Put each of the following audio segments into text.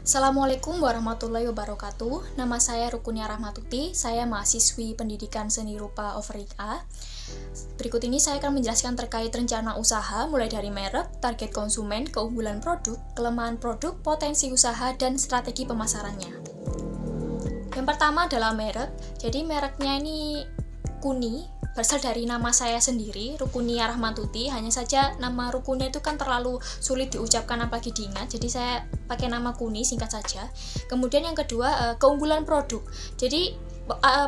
Assalamualaikum warahmatullahi wabarakatuh. Nama saya Rukunia Rahmatuti. Saya mahasiswi Pendidikan Seni Rupa Overik A. Berikut ini saya akan menjelaskan terkait rencana usaha mulai dari merek, target konsumen, keunggulan produk, kelemahan produk, potensi usaha, dan strategi pemasarannya. Yang pertama adalah merek. Jadi mereknya ini Kuni, berasal dari nama saya sendiri, Rukunia Rahmatuti. Hanya saja nama Rukunia itu kan terlalu sulit diucapkan apalagi diingat, jadi saya pakai nama Kuni, singkat saja. Kemudian yang kedua, keunggulan produk. Jadi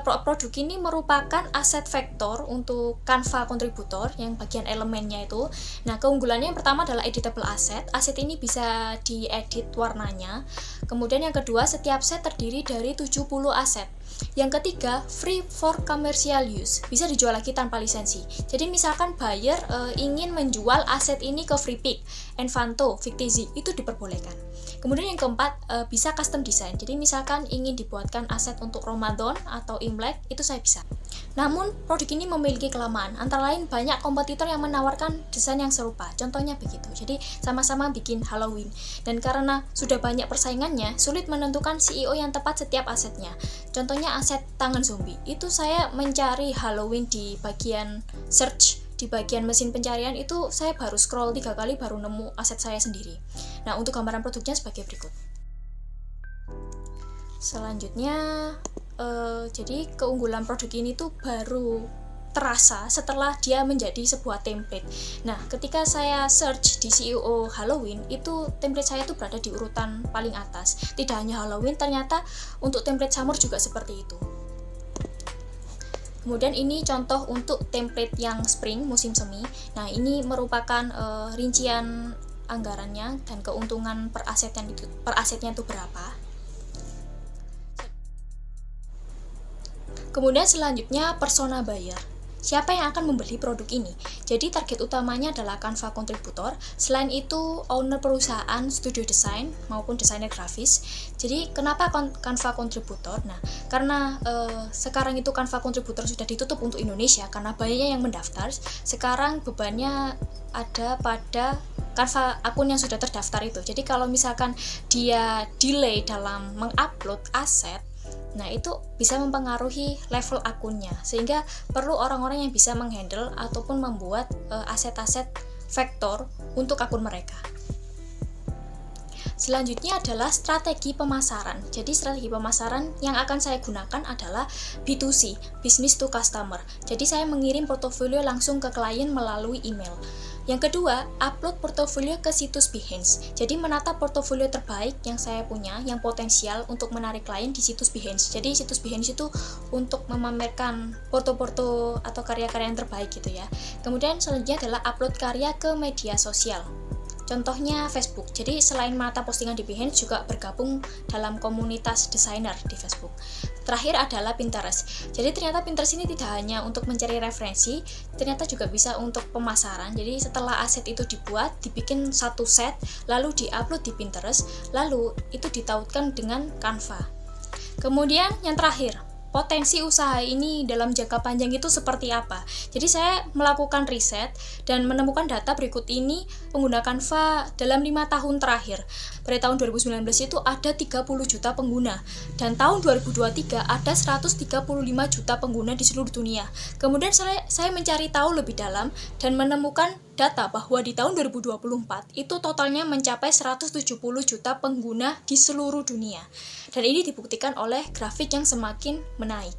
produk ini merupakan aset vektor untuk Canva kontributor yang bagian elemennya itu. Nah, keunggulannya yang pertama adalah editable asset. Aset ini bisa diedit warnanya. Kemudian yang kedua, setiap set terdiri dari 70 aset. Yang ketiga, free for commercial use, bisa dijual lagi tanpa lisensi. Jadi misalkan buyer ingin menjual aset ini ke Freepik, Envato, Fictizy, itu diperbolehkan. Kemudian yang keempat, bisa custom design. Jadi misalkan ingin dibuatkan aset untuk Ramadan atau Imlek, itu saya bisa. Namun, produk ini memiliki kelemahan, antara lain banyak kompetitor yang menawarkan desain yang serupa. Contohnya begitu. Jadi sama-sama bikin Halloween. Dan karena sudah banyak persaingannya, sulit menentukan CEO yang tepat setiap asetnya. Contohnya aset tangan zombie. Itu saya mencari Halloween di bagian search, di bagian mesin pencarian itu saya baru scroll 3 kali baru nemu aset saya sendiri. Nah, untuk gambaran produknya sebagai berikut. Selanjutnya, jadi keunggulan produk ini tuh baru terasa setelah dia menjadi sebuah template. Nah, ketika saya search di CEO Halloween, itu template saya tuh berada di urutan paling atas. Tidak hanya Halloween, ternyata untuk template summer juga seperti itu. Kemudian ini contoh untuk template yang spring, musim semi. Nah, ini merupakan rincian anggarannya dan keuntungan per asetnya itu berapa. Kemudian selanjutnya persona buyer. Siapa yang akan membeli produk ini? Jadi target utamanya adalah Canva kontributor. Selain itu owner perusahaan, studio desain maupun desainer grafis. Jadi kenapa Canva kontributor? Nah, karena sekarang itu Canva kontributor sudah ditutup untuk Indonesia karena banyaknya yang mendaftar. Sekarang bebannya ada pada Canva akun yang sudah terdaftar itu. Jadi kalau misalkan dia delay dalam mengupload aset, nah itu bisa mempengaruhi level akunnya, sehingga perlu orang-orang yang bisa menghandle ataupun membuat aset-aset vektor untuk akun mereka. Selanjutnya adalah strategi pemasaran. Jadi strategi pemasaran yang akan saya gunakan adalah B2C, business to customer. Jadi saya mengirim portofolio langsung ke klien melalui email. Yang kedua, upload portofolio ke situs Behance. Jadi menata portofolio terbaik yang saya punya, yang potensial untuk menarik klien di situs Behance. Jadi situs Behance itu untuk memamerkan porto-porto atau karya-karya yang terbaik gitu ya. Kemudian selanjutnya adalah upload karya ke media sosial. Contohnya Facebook. Jadi selain menata postingan di Behance juga bergabung dalam komunitas desainer di Facebook. Terakhir adalah Pinterest. Jadi ternyata Pinterest ini tidak hanya untuk mencari referensi, ternyata juga bisa untuk pemasaran. Jadi setelah aset itu dibuat, dibikin satu set, lalu diupload di Pinterest, lalu itu ditautkan dengan Canva. Kemudian yang terakhir, potensi usaha ini dalam jangka panjang itu seperti apa? Jadi saya melakukan riset dan menemukan data berikut ini pengguna Canva dalam 5 tahun terakhir. Pada tahun 2019 itu ada 30 juta pengguna, dan tahun 2023 ada 135 juta pengguna di seluruh dunia. Kemudian saya mencari tahu lebih dalam dan menemukan data bahwa di tahun 2024 itu totalnya mencapai 170 juta pengguna di seluruh dunia. Dan ini dibuktikan oleh grafik yang semakin menaik.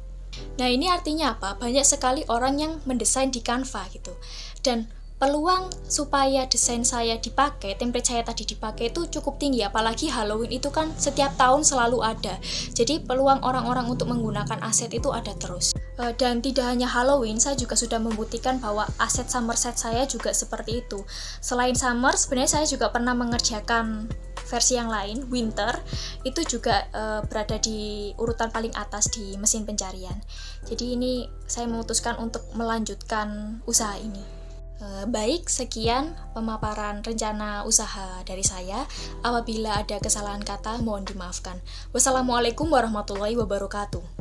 Nah, ini artinya apa? Banyak sekali orang yang mendesain di Canva gitu. Dan peluang supaya desain saya dipakai, template saya tadi dipakai itu cukup tinggi, apalagi Halloween itu kan setiap tahun selalu ada. Jadi peluang orang-orang untuk menggunakan aset itu ada terus. Dan tidak hanya Halloween, saya juga sudah membuktikan bahwa aset Somerset saya juga seperti itu. Selain Summer, sebenarnya saya juga pernah mengerjakan versi yang lain, Winter, itu juga berada di urutan paling atas di mesin pencarian. Jadi ini saya memutuskan untuk melanjutkan usaha ini. Baik, sekian pemaparan rencana usaha dari saya. Apabila ada kesalahan kata, mohon dimaafkan. Wassalamualaikum warahmatullahi wabarakatuh.